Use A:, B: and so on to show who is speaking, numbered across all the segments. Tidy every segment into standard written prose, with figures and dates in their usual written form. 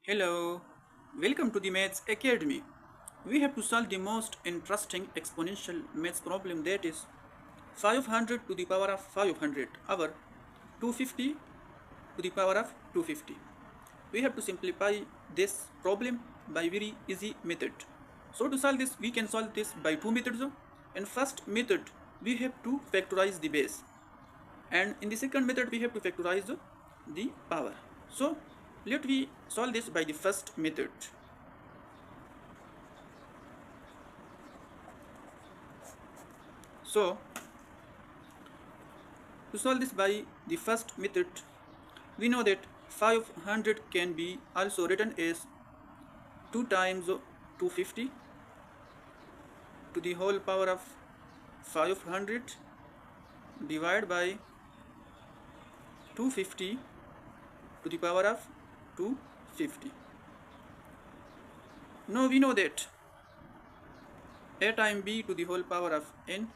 A: Hello, welcome to the Maths Academy. We have to solve the most interesting exponential maths problem, that is 500 to the power of 500 over 250 to the power of 250. We have to simplify this problem by very easy method. So to solve this, we can solve this by two methods. In first method, we have to factorize the base, and in the second method we have to factorize the power. So let me solve this by the first method. So to solve this by the first method, we know that 500 can be also written as 2 times 250 to the whole power of 500 divided by 250 to the power of 250. Now we know that a times b to the whole power of n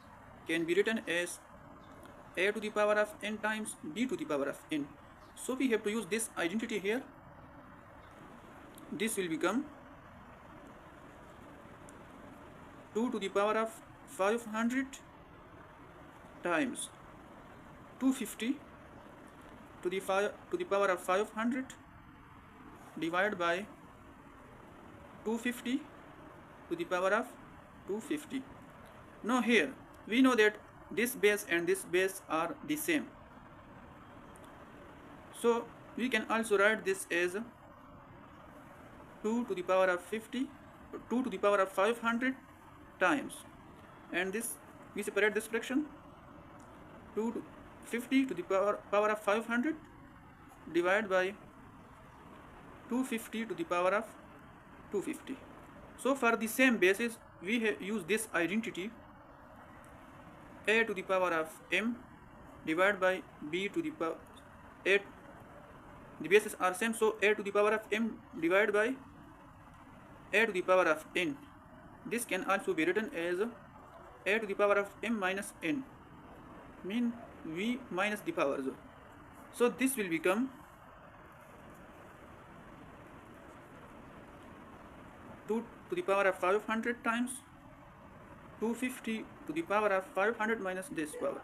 A: can be written as a to the power of n times b to the power of n. So we have to use this identity here. This will become 2 to the power of 500 times 250 to the power of 500 divided by 250 to the power of 250. Now here we know that this base and this base are the same, so we can also write this as 2 to the power of 50, 2 to the power of 500 times, and this we separate this fraction, 2 to 50 to the power of 500 divided by 250 to the power of 250. So for the same basis we have used this identity, a to the power of m divided by b to the power a. The bases are same, so a to the power of m divided by a to the power of n. This can also be written as a to the power of m minus n, mean v minus the powers. So this will become 2 to the power of 500 times 250 to the power of 500 minus this power,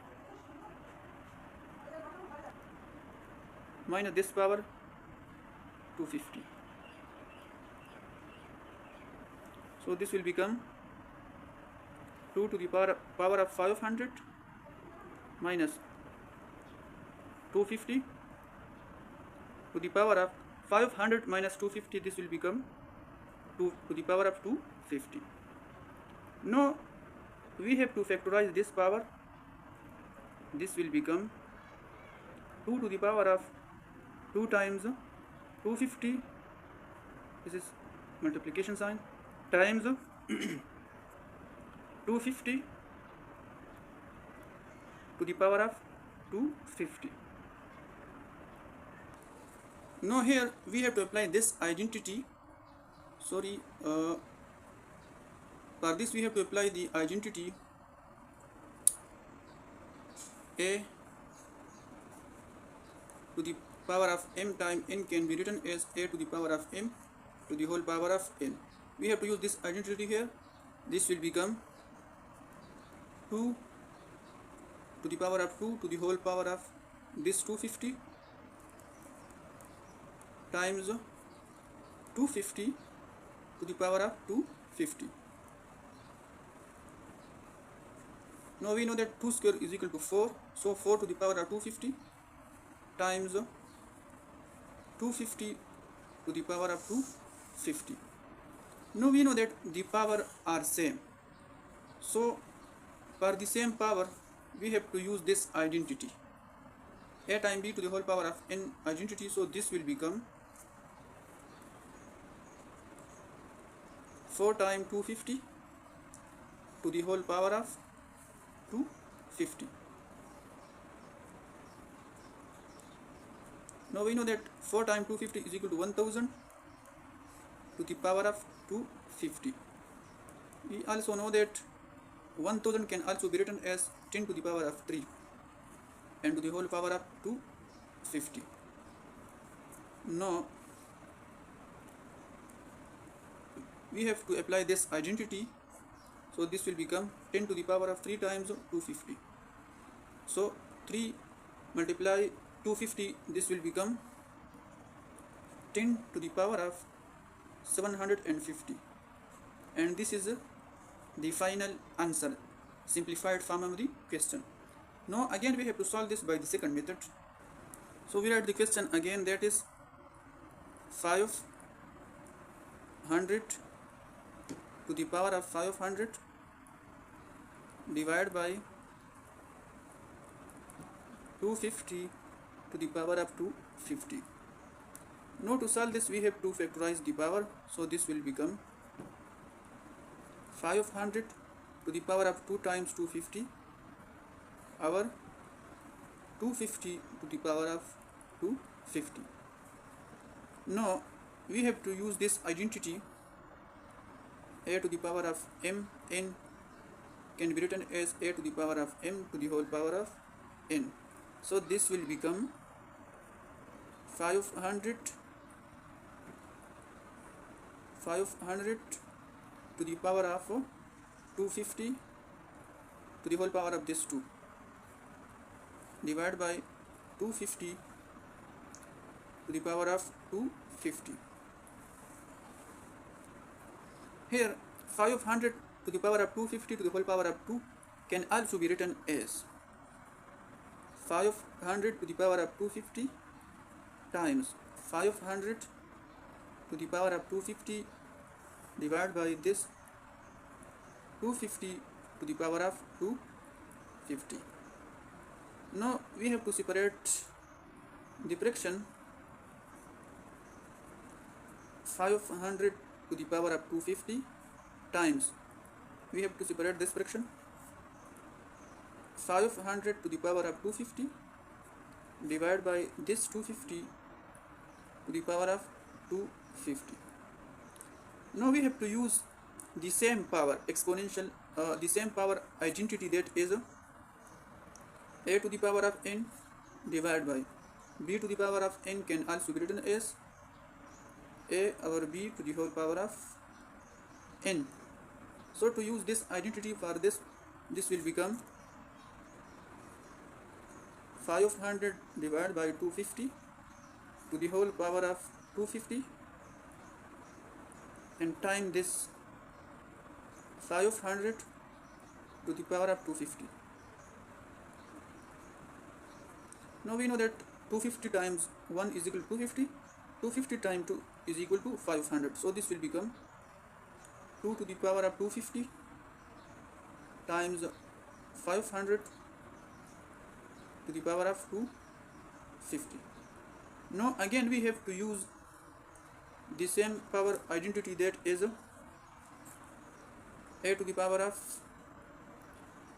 A: minus this power 250. So this will become 2 to the power of 500 minus 250 to the power of 500 minus 250. This will become 2 to the power of 250. Now we have to factorize this power. This will become 2 to the power of 2 times 250, this is multiplication sign, times 250 to the power of 250. Now here we have to apply this identity. For this we have to apply the identity a to the power of m times n can be written as a to the power of m to the whole power of n. We have to use this identity here. This will become 2 to the power of 2 to the whole power of this 250 times 250 to the power of 250. Now we know that 2 square is equal to 4, so 4 to the power of 250 times 250 to the power of 250. Now we know that the power are same, so for the same power we have to use this identity, a times b to the whole power of n identity. So this will become 4 times 250 to the whole power of 250. Now we know that 4 times 250 is equal to 1000 to the power of 250. We also know that 1000 can also be written as 10 to the power of 3 and to the whole power of 250. Now we have to apply this identity. So this will become 10 to the power of 3 times 250. So 3 multiply 250, this will become 10 to the power of 750, and this is the final answer, simplified form of the question. Now again we have to solve this by the second method. So we write the question again, that is 500 to the power of 500 divided by 250 to the power of 250. Now to solve this we have to factorize the power, so this will become 500 to the power of 2 times 250 over 250 to the power of 250. Now we have to use this identity. A to the power of m n can be written as a to the power of m to the whole power of n. So this will become 500 to the power of 250 to the whole power of this 2 divided by 250 to the power of 250. Here 500 to the power of 250 to the whole power of 2 can also be written as 500 to the power of 250 times 500 to the power of 250 divided by this 250 to the power of 250. Now we have to separate the fraction 500 to the power of 250 times, we have to separate this fraction 500 to the power of 250 divided by this 250 to the power of 250. Now we have to use the same power exponential, the same power identity, that is a to the power of n divided by b to the power of n can also be written as a over b to the whole power of n. So to use this identity for this will become 500 divided by 250 to the whole power of 250 and time this 500 to the power of 250. Now we know that 250 times 1 is equal to 250, 250 times 2 is equal to 500. So this will become 2 to the power of 250 times 500 to the power of 250. Now again we have to use the same power identity, that is a to the power of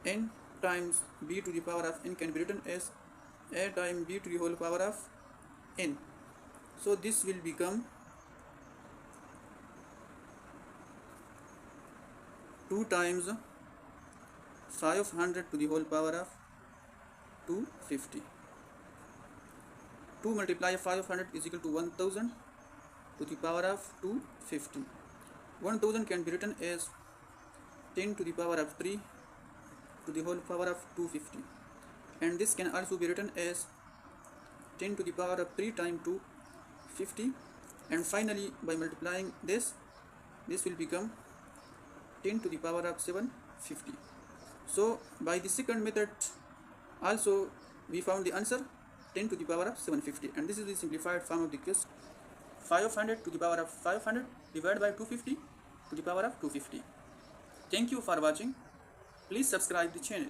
A: n times b to the power of n can be written as a times b to the whole power of n. So this will become 2 times 500 to the whole power of 250. 2 multiply 500 is equal to 1000 to the power of 250. 1000 can be written as 10 to the power of 3 to the whole power of 250, and this can also be written as 10 to the power of 3 times 250, and finally by multiplying this will become 10 to the power of 750. So by the second method also we found the answer 10 to the power of 750, and this is the simplified form of the question. 500 to the power of 500 divided by 250 to the power of 250. Thank you for watching. Please subscribe the channel.